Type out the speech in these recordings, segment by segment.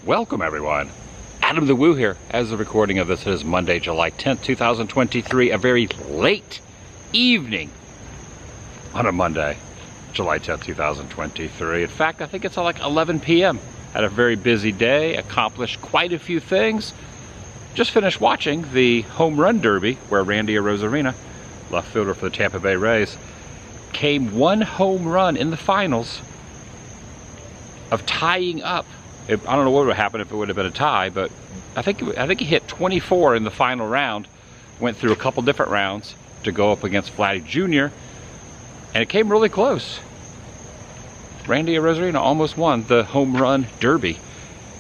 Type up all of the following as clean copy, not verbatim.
Welcome everyone. Adam the Woo here. As the recording of this, it is Monday, July 10th, 2023. A very late evening on a Monday, July 10th, 2023. In fact, I think it's like 11 p.m. Had a very busy day, accomplished quite a few things. Just finished watching the home run derby where Randy Arozarena, left fielder for the Tampa Bay Rays, came one home run in the finals of tying up. I don't know what would happen if it would have been a tie, but I think he hit 24 in the final round. Went through a couple different rounds to go up against Vladdy Jr. and it came really close. Randy Arozarena almost won the home run derby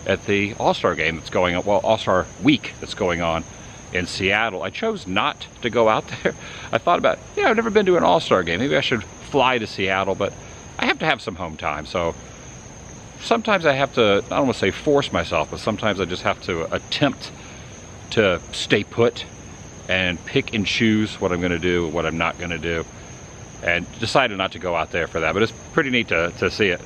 at the All-Star game that's going on, well, All-Star week that's going on in Seattle. I chose not to go out there. I thought about, I've never been to an All-Star game. Maybe I should fly to Seattle, but I have to have some home time, so sometimes I have to, I don't want to say force myself, but sometimes I just have to attempt to stay put and pick and choose what I'm going to do, what I'm not going to do, and decided not to go out there for that. But it's pretty neat to see it,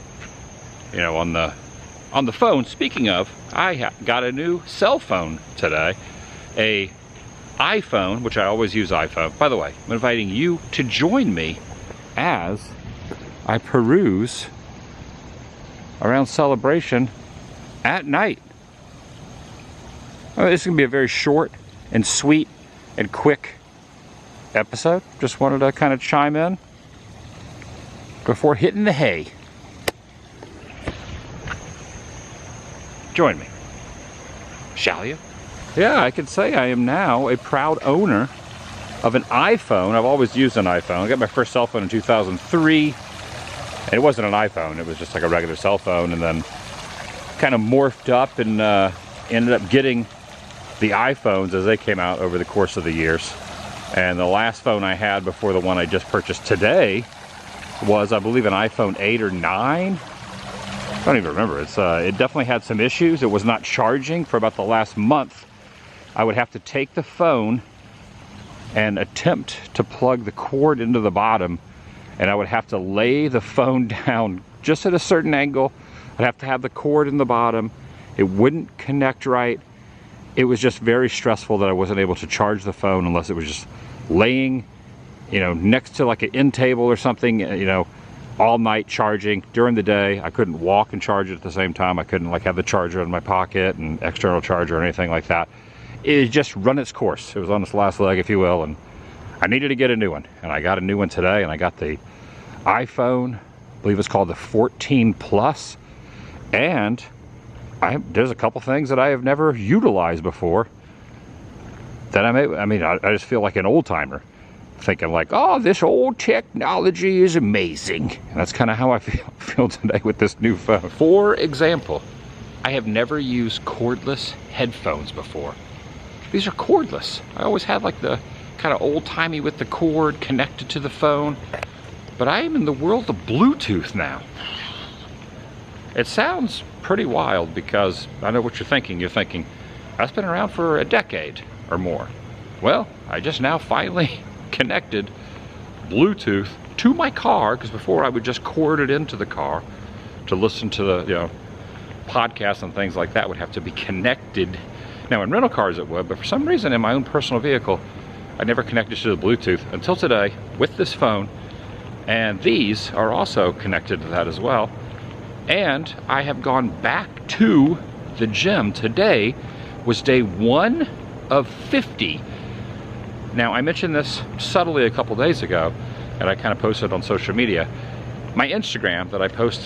on the phone. Speaking of, I got a new cell phone today, a iPhone, which I always use iPhone. By the way, I'm inviting you to join me as I peruse around Celebration at night. This is going to be a very short and sweet and quick episode. Just wanted to kind of chime in before hitting the hay. Join me, shall you? Yeah, I can say I am now a proud owner of an iPhone. I've always used an iPhone. I got my first cell phone in 2003. And it wasn't an iPhone, it was just like a regular cell phone, and then kind of morphed up and ended up getting the iPhones as they came out over the course of the years. And the last phone I had before the one I just purchased today was, I believe, an iPhone 8 or 9. I don't even remember. It definitely had some issues. It was not charging for about the last month. I would have to take the phone and attempt to plug the cord into the bottom, and I would have to lay the phone down just at a certain angle. I'd have to have the cord in the bottom. It wouldn't connect right. It was just very stressful that I wasn't able to charge the phone unless it was just laying, next to like an end table or something, all night charging. During the day, I couldn't walk and charge it at the same time. I couldn't like have the charger in my pocket and external charger or anything like that. It just run its course. It was on its last leg, if you will, and I needed to get a new one, and I got a new one today, and I got the iPhone, I believe it's called the 14 Plus, and there's a couple things that I have never utilized before that I just feel like an old timer, thinking like, oh, this old technology is amazing, and that's kind of how I feel today with this new phone. For example, I have never used cordless headphones before. These are cordless. I always had like the kind of old-timey with the cord connected to the phone, but I am in the world of Bluetooth now. It sounds pretty wild because I know what you're thinking. You're thinking, that's been around for a decade or more. Well, I just now finally connected Bluetooth to my car, because before I would just cord it into the car to listen to the podcasts and things like that would have to be connected. Now in rental cars it would, but for some reason in my own personal vehicle I never connected to the Bluetooth until today with this phone, and these are also connected to that as well. And I have gone back to the gym. Today was day 1 of 50. Now I mentioned this subtly a couple days ago, and I kind of posted on social media. My Instagram that I post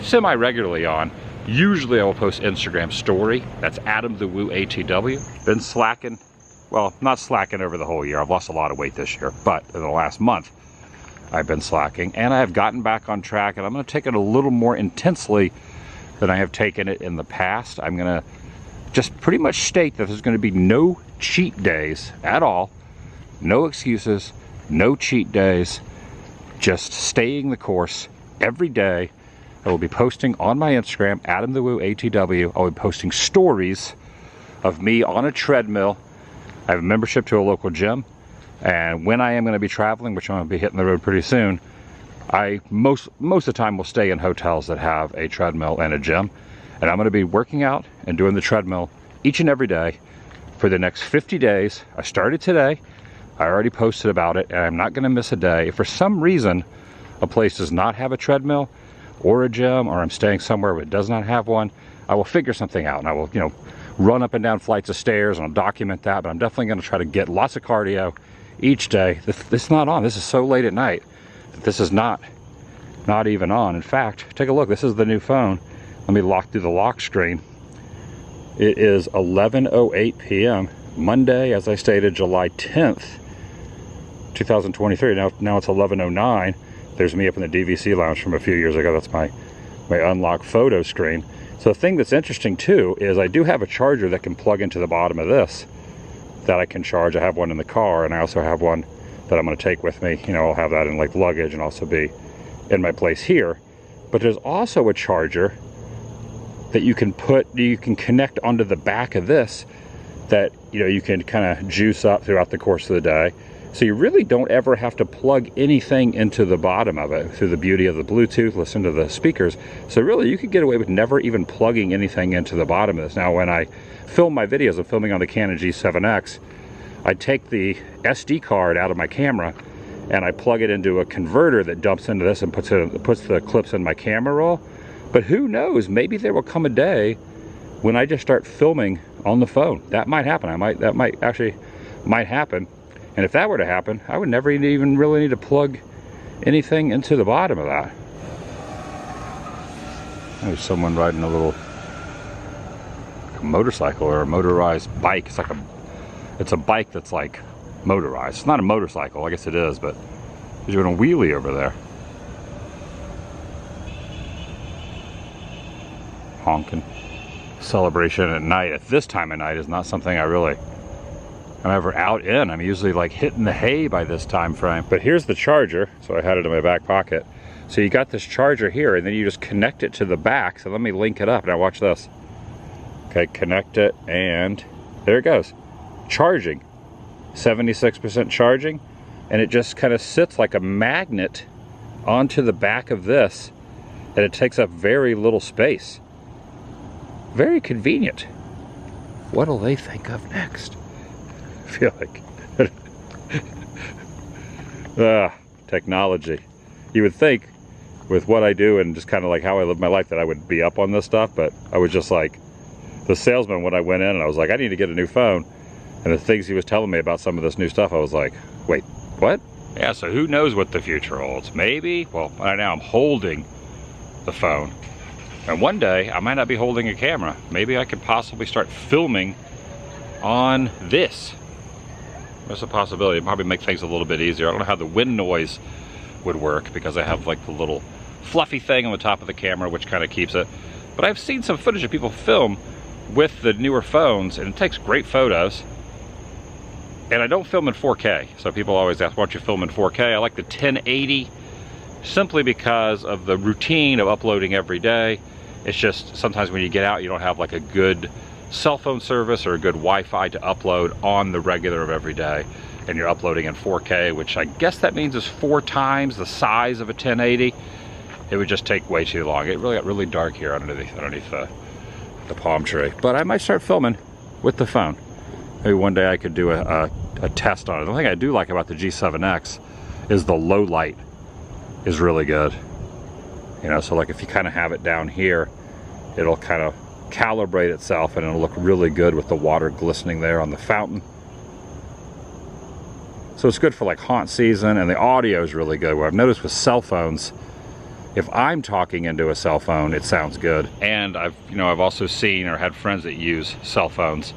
semi-regularly on, usually I will post Instagram story. That's Adam the Woo ATW. Been slacking. Well, not slacking over the whole year. I've lost a lot of weight this year, but in the last month, I've been slacking, and I have gotten back on track, and I'm going to take it a little more intensely than I have taken it in the past. I'm going to just pretty much state that there's going to be no cheat days at all, no excuses, no cheat days, just staying the course every day. I will be posting on my Instagram, Adam the Woo ATW. I'll be posting stories of me on a treadmill. I have a membership to a local gym, and when I am going to be traveling, which I'm going to be hitting the road pretty soon, I most of the time will stay in hotels that have a treadmill and a gym. And I'm going to be working out and doing the treadmill each and every day for the next 50 days. I started today. I already posted about it, and I'm not going to miss a day. If for some reason a place does not have a treadmill or a gym, or I'm staying somewhere where it does not have one, I will figure something out, and I will, run up and down flights of stairs, and I'll document that. But I'm definitely going to try to get lots of cardio each day. This is not on. This is so late at night that this is not even on. In fact, take a look. This is the new phone. Let me lock through the lock screen. It is 11:08 p.m. Monday, as I stated, July 10th, 2023. Now it's 11:09. There's me up in the DVC lounge from a few years ago. That's my unlocked photo screen. So the thing that's interesting too is I do have a charger that can plug into the bottom of this that I can charge. I have one in the car, and I also have one that I'm going to take with me. I'll have that in like luggage and also be in my place here. But there's also a charger that you can connect onto the back of this that you can kind of juice up throughout the course of the day. So you really don't ever have to plug anything into the bottom of it through the beauty of the Bluetooth, listen to the speakers. So really you could get away with never even plugging anything into the bottom of this. Now when I film my videos, I'm filming on the Canon G7X, I take the SD card out of my camera and I plug it into a converter that dumps into this and puts the clips in my camera roll. But who knows, maybe there will come a day when I just start filming on the phone. That might happen. That might happen. And if that were to happen, I would never even really need to plug anything into the bottom of that. There's someone riding a little motorcycle or a motorized bike. It's a bike that's like motorized. It's not a motorcycle, I guess it is, but he's doing a wheelie over there. Honking. Celebration at night at this time of night is not something I'm ever out in. I'm usually like hitting the hay by this time frame. But here's the charger, so I had it in my back pocket. So you got this charger here, and then you just connect it to the back. So let me link it up. Now watch this. Okay, connect it, and there it goes. Charging. 76% charging, and it just kind of sits like a magnet onto the back of this, and it takes up very little space. Very convenient. What'll they think of next? I feel like technology. You would think with what I do and just kind of like how I live my life that I would be up on this stuff, but I was just like the salesman when I went in, and I was like, I need to get a new phone. And the things he was telling me about some of this new stuff, I was like, wait, what? Yeah, so who knows what the future holds? Maybe, well, right now I'm holding the phone. And one day I might not be holding a camera. Maybe I could possibly start filming on this. There's a possibility. It'd probably make things a little bit easier. I don't know how the wind noise would work because I have like the little fluffy thing on the top of the camera which kind of keeps it. But I've seen some footage of people film with the newer phones, and it takes great photos. And I don't film in 4K. So people always ask, why don't you film in 4K? I like the 1080 simply because of the routine of uploading every day. It's just sometimes when you get out, you don't have like a good cell phone service or a good Wi-Fi to upload on the regular of every day, and you're uploading in 4K, which I guess that means is 4 times the size of a 1080. It would just take way too long. It really got really dark here underneath the palm tree. But I might start filming with the phone. Maybe one day I could do a test on it. The thing I do like about the G7X is the low light is really good. So like if you kind of have it down here, it'll kind of calibrate itself and it'll look really good with the water glistening there on the fountain. So it's good for like haunt season, and the audio is really good. What I've noticed with cell phones, if I'm talking into a cell phone, it sounds good. And I've also seen or had friends that use cell phones,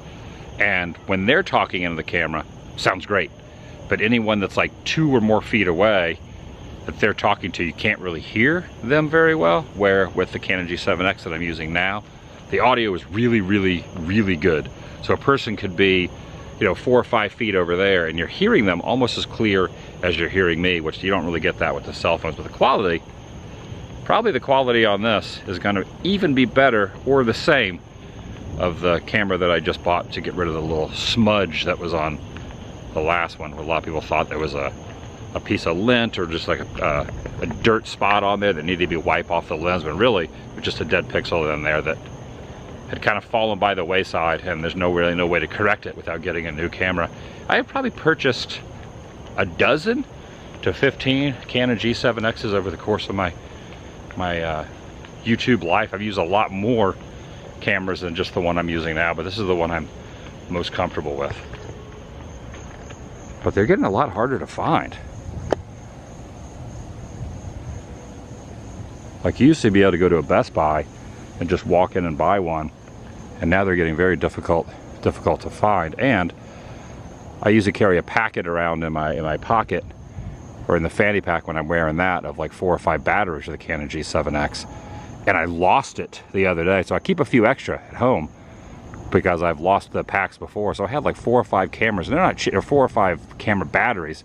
and when they're talking into the camera, sounds great. But anyone that's like 2 or more feet away that they're talking to, you can't really hear them very well. Where with the Canon G7X that I'm using now, the audio is really, really, really good. So a person could be, 4 or 5 feet over there, and you're hearing them almost as clear as you're hearing me, which you don't really get that with the cell phones. But the quality, probably the quality on this is going to even be better or the same of the camera that I just bought to get rid of the little smudge that was on the last one. A lot of people thought there was a piece of lint or just like a dirt spot on there that needed to be wiped off the lens, but really it was just a dead pixel in there that had kind of fallen by the wayside, and there's really no way to correct it without getting a new camera. I have probably purchased a dozen to 15 Canon G7Xs over the course of my YouTube life. I've used a lot more cameras than just the one I'm using now, but this is the one I'm most comfortable with. But they're getting a lot harder to find. Like, you used to be able to go to a Best Buy and just walk in and buy one, and now they're getting very difficult to find. And I usually carry a packet around in my pocket, or in the fanny pack when I'm wearing that, of like 4 or 5 batteries of the Canon G7X, and I lost it the other day. So I keep a few extra at home because I've lost the packs before. So I had like 4 or 5 cameras, and they're not cheap, or 4 or 5 camera batteries,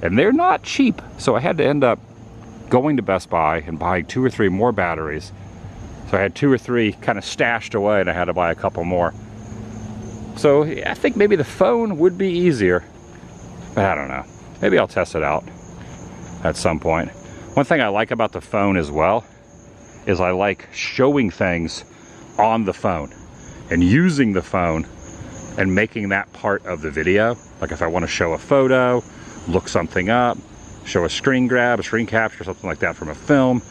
and they're not cheap. So I had to end up going to Best Buy and buying 2 or 3 more batteries. So I had 2 or 3 kind of stashed away, and I had to buy a couple more. So I think maybe the phone would be easier, but I don't know. Maybe I'll test it out at some point. One thing I like about the phone as well is I like showing things on the phone and using the phone and making that part of the video. Like if I want to show a photo, look something up, show a screen grab, a screen capture, something like that from a film,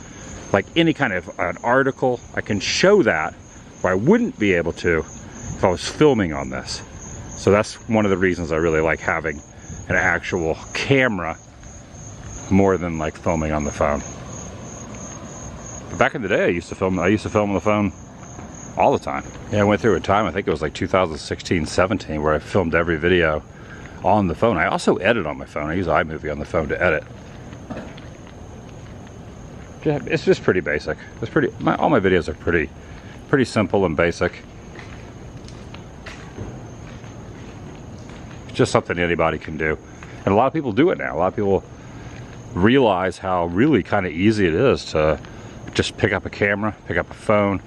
like any kind of an article, I can show that where I wouldn't be able to if I was filming on this. So that's one of the reasons I really like having an actual camera more than like filming on the phone. But back in the day, I used to film on the phone all the time. Yeah, I went through a time, I think it was like 2016, 17, where I filmed every video on the phone. I also edit on my phone. I use iMovie on the phone to edit. It's just pretty basic. It's pretty. All my videos are pretty simple and basic. It's just something anybody can do, and a lot of people do it now. A lot of people realize how really kind of easy it is to just pick up a camera, pick up a phone,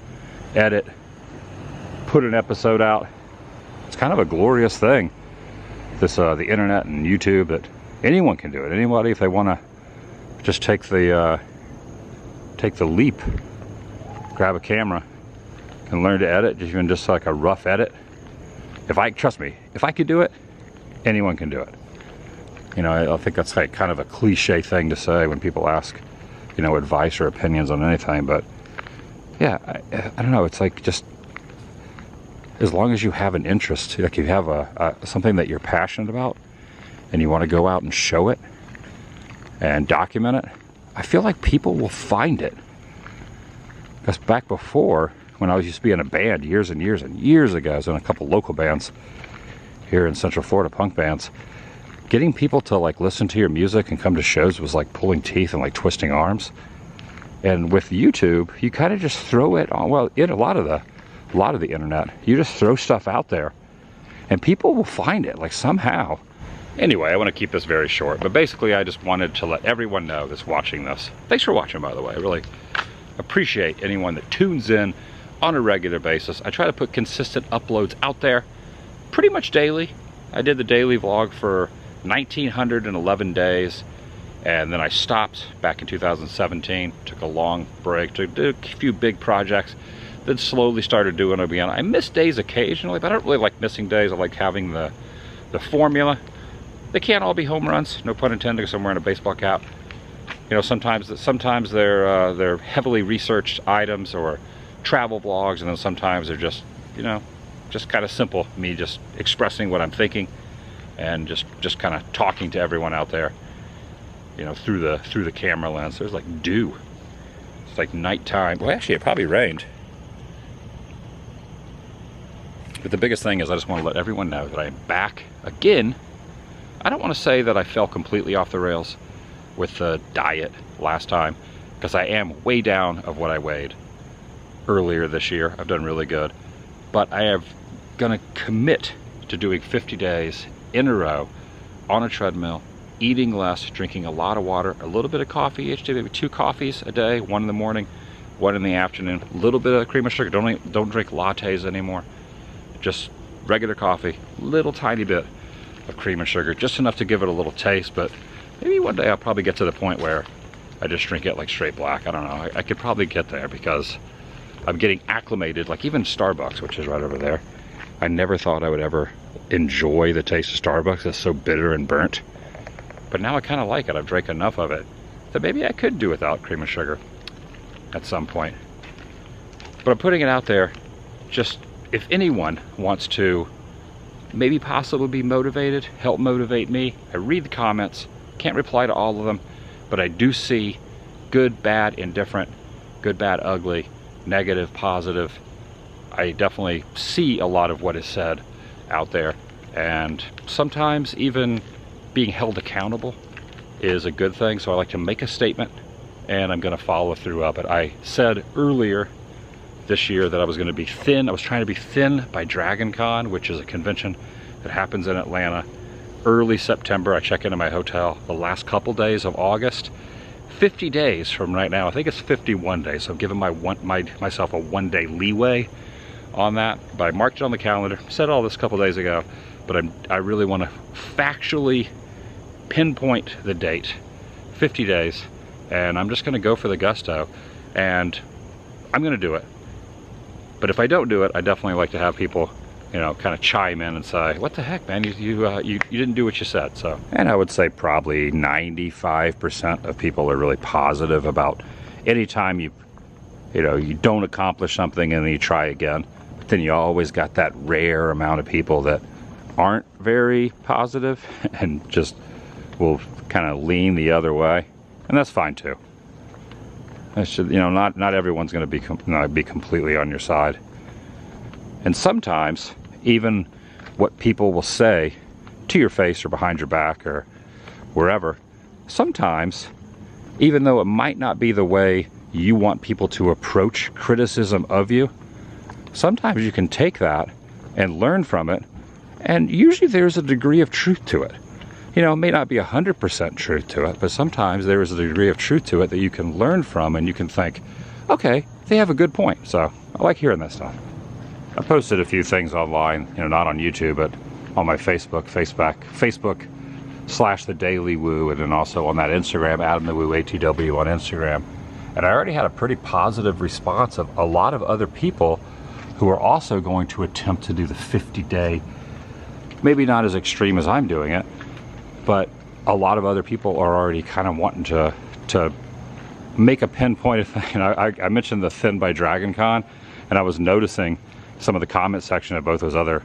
edit, put an episode out. It's kind of a glorious thing. This the internet and YouTube, that anyone can do it. Anybody, if they want to just take the leap, grab a camera, can learn to edit, even just like a rough edit. Trust me, if I could do it, anyone can do it. You know, I think that's like kind of a cliche thing to say when people ask, you know, advice or opinions on anything. But yeah, I don't know. It's like, just as long as you have an interest, like you have something that you're passionate about, and you want to go out and show it and document it, I feel like people will find it. Because back before, when I used to be in a band years and years and years ago, I was in a couple local bands here in Central Florida, punk bands. Getting people to like listen to your music and come to shows was like pulling teeth and like twisting arms. And with YouTube, you kind of just throw it on. Well, in a lot of the internet, you just throw stuff out there, and people will find it like somehow. Anyway, I want to keep this very short, but basically I just wanted to let everyone know that's watching this. Thanks for watching, by the way. I really appreciate anyone that tunes in on a regular basis. I try to put consistent uploads out there pretty much daily. I did the daily vlog for 1,911 days, and then I stopped back in 2017, took a long break, did a few big projects, then slowly started doing it again. I miss days occasionally, but I don't really like missing days. I like having the formula. They can't all be home runs, no pun intended, because I'm wearing a baseball cap. You know, sometimes they're heavily researched items or travel vlogs, and then sometimes they're just, you know, just kind of simple, me just expressing what I'm thinking and just kind of talking to everyone out there, you know, through the camera lens. There's like dew. It's like nighttime. Well, actually, it probably rained. But the biggest thing is I just want to let everyone know that I am back again. I don't want to say that I fell completely off the rails with the diet last time, because I am way down of what I weighed earlier this year. I've done really good. But I am gonna commit to doing 50 days in a row on a treadmill, eating less, drinking a lot of water, a little bit of coffee each day, maybe 2 coffees a day, 1 in the morning, 1 in the afternoon, a little bit of cream and sugar. Don't drink lattes anymore. Just regular coffee, little tiny bit of cream and sugar, just enough to give it a little taste. But maybe one day I'll probably get to the point where I just drink it like straight black. I don't know. I could probably get there, because I'm getting acclimated, like even Starbucks, which is right over there. I never thought I would ever enjoy the taste of Starbucks. It's so bitter and burnt. But now I kind of like it. I've drank enough of it that maybe I could do without cream and sugar at some point. But I'm putting it out there, just if anyone wants to maybe possibly be motivated, help motivate me. I read the comments, can't reply to all of them, but I do see good, bad, indifferent, good, bad, ugly, negative, positive. I definitely see a lot of what is said out there, and sometimes even being held accountable is a good thing. So I like to make a statement, and I'm going to follow through up it. I said earlier this year that I was going to be thin. I was trying to be thin by Dragon Con, which is a convention that happens in Atlanta early September. I check into my hotel the last couple days of August. 50 days from right now. I think it's 51 days. So I'm giving myself a 1 day leeway on that. But I marked it on the calendar. Said all this a couple days ago, but I really want to factually pinpoint the date. 50 days, and I'm just going to go for the gusto, and I'm going to do it. But if I don't do it, I definitely like to have people, you know, kind of chime in and say, what the heck, man, you didn't do what you said. So, and I would say probably 95% of people are really positive about anytime you don't accomplish something and then you try again. But then you always got that rare amount of people that aren't very positive and just will kind of lean the other way, and that's fine too. That should, not everyone's going to be completely on your side. And sometimes even what people will say to your face or behind your back or wherever, sometimes even though it might not be the way you want people to approach criticism of you, sometimes you can take that and learn from it, and usually there's a degree of truth to it. It may not be 100% truth to it, but sometimes there is a degree of truth to it that you can learn from, and you can think, okay, they have a good point. So I like hearing that stuff. I posted a few things online, not on YouTube, but on my Facebook / TheDailyWoo, and then also on that Instagram, AdamTheWoo, ATW on Instagram. And I already had a pretty positive response of a lot of other people who are also going to attempt to do the 50-day, maybe not as extreme as I'm doing it, but a lot of other people are already kind of wanting to make a pinpointed thing. I mentioned the Thin by Dragon Con, and I was noticing some of the comment section of both those other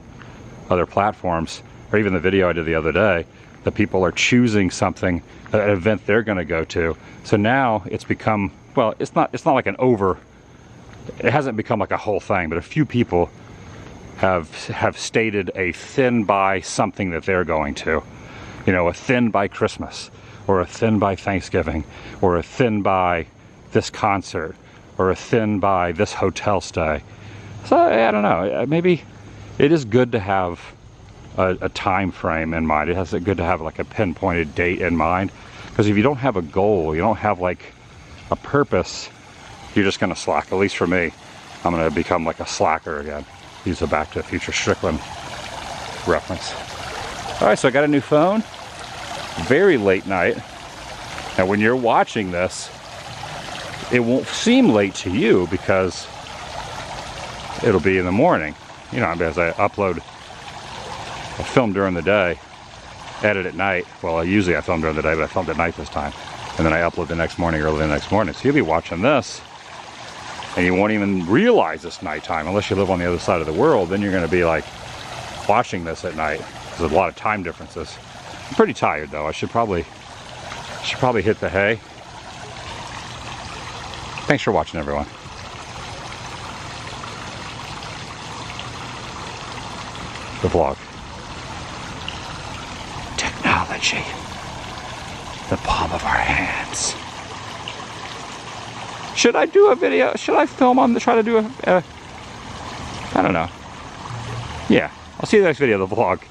platforms, or even the video I did the other day, that people are choosing something, an event they're going to go to. So now it's become, well, it's not like it hasn't become like a whole thing, but a few people have stated a thin by something that they're going to. A thin by Christmas, or a thin by Thanksgiving, or a thin by this concert, or a thin by this hotel stay. So I don't know, maybe it is good to have a time frame in mind. It's good to have like a pinpointed date in mind, because if you don't have a goal, you don't have like a purpose, you're just going to slack. At least for me, I'm going to become like a slacker again. Use a Back to the Future Strickland reference. All right, so I got a new phone. Very late night. Now when you're watching this, it won't seem late to you because it'll be in the morning. As I film during the day, edit at night. Well, usually I film during the day, but I filmed at night this time. And then I upload the next morning, early the next morning. So you'll be watching this, and you won't even realize it's nighttime unless you live on the other side of the world. Then you're going to be like watching this at night. There's a lot of time differences. I'm pretty tired though. I should probably hit the hay. Thanks for watching, everyone. The vlog. Technology. The palm of our hands. Should I do a video? Should I film try to do a I don't know. Yeah, I'll see you in the next video. The vlog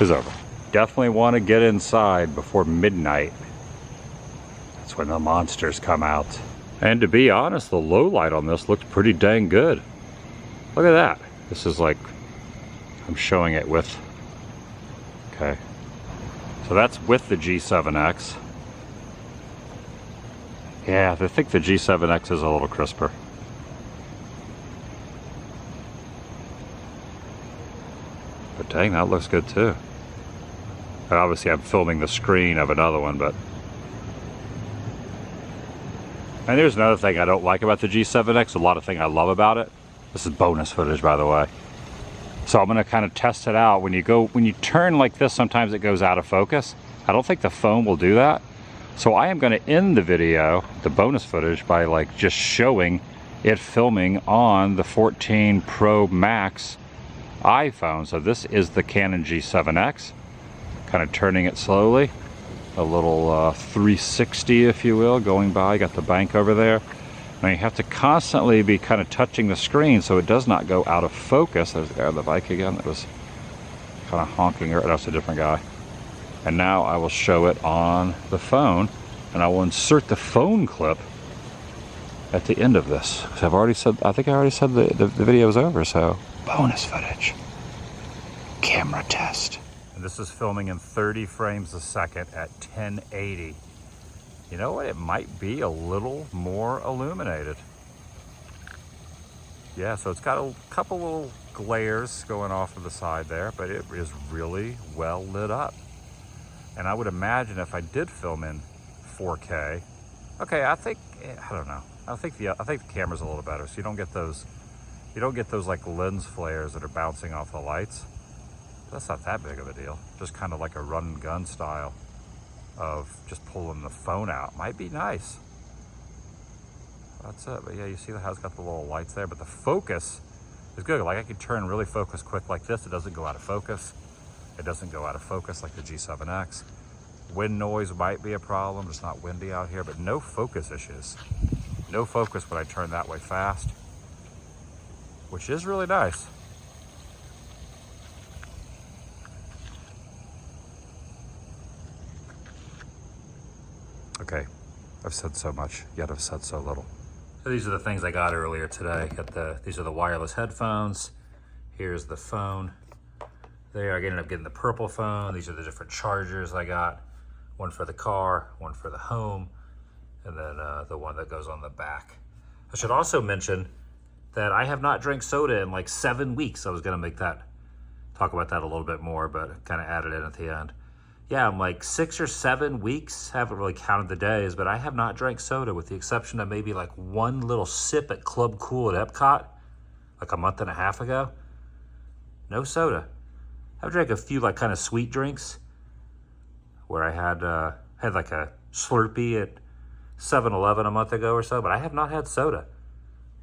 is over. Definitely want to get inside before midnight. That's when the monsters come out. And to be honest, the low light on this looks pretty dang good. Look at that. This is like, I'm showing it with, okay. So that's with the G7X. Yeah, I think the G7X is a little crisper. But dang, that looks good too. And obviously I'm filming the screen of another one, but. And there's another thing I don't like about the G7X, a lot of things I love about it. This is bonus footage, by the way. So I'm gonna kind of test it out. When you turn like this, sometimes it goes out of focus. I don't think the phone will do that. So I am gonna end the video, the bonus footage, by like just showing it filming on the 14 Pro Max iPhone. So this is the Canon G7X. Kind of turning it slowly. A little 360, if you will, going by. Got the bank over there. Now you have to constantly be kind of touching the screen so it does not go out of focus. There's the guy on the bike again that was kind of honking. That's a different guy. And now I will show it on the phone, and I will insert the phone clip at the end of this. So I've already said, I think I already said the video is over, so bonus footage. Camera test. And this is filming in 30 frames a second at 1080. You know what? It might be a little more illuminated. Yeah, so it's got a couple little glares going off to the side there, but it is really well lit up. And I would imagine if I did film in 4K, okay, I don't know. I think the camera's a little better, so you don't get those like lens flares that are bouncing off the lights. That's not that big of a deal. Just kind of like a run and gun style of just pulling the phone out. Might be nice. That's it. But yeah, you see how it's got the little lights there, but the focus is good. Like I can turn really focus quick like this. It doesn't go out of focus. It doesn't go out of focus like the G7X. Wind noise might be a problem. It's not windy out here, but no focus issues. No focus when I turn that way fast, which is really nice. Okay, I've said so much, yet I've said so little. So these are the things I got earlier today. These are the wireless headphones. Here's the phone. There, I ended up getting the purple phone. These are the different chargers I got. One for the car, one for the home, and then the one that goes on the back. I should also mention that I have not drank soda in like 7 weeks. I was gonna talk about that a little bit more, but kind of added in at the end. Yeah, I'm like 6 or 7 weeks, haven't really counted the days, but I have not drank soda with the exception of maybe like one little sip at Club Cool at Epcot, like a month and a half ago. No soda. I've drank a few like kind of sweet drinks where I had like a Slurpee at 7-Eleven a month ago or so, but I have not had soda.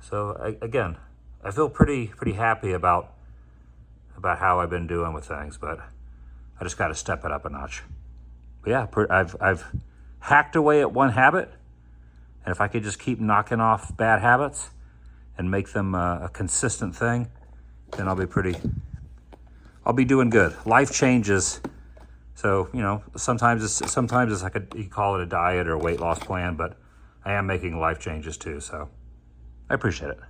So again, I feel pretty happy about how I've been doing with things, but I just got to step it up a notch. But yeah, I've hacked away at one habit, and if I could just keep knocking off bad habits and make them a consistent thing, then I'll be doing good. Life changes, so you know sometimes it's like you call it a diet or a weight loss plan, but I am making life changes too. So I appreciate it.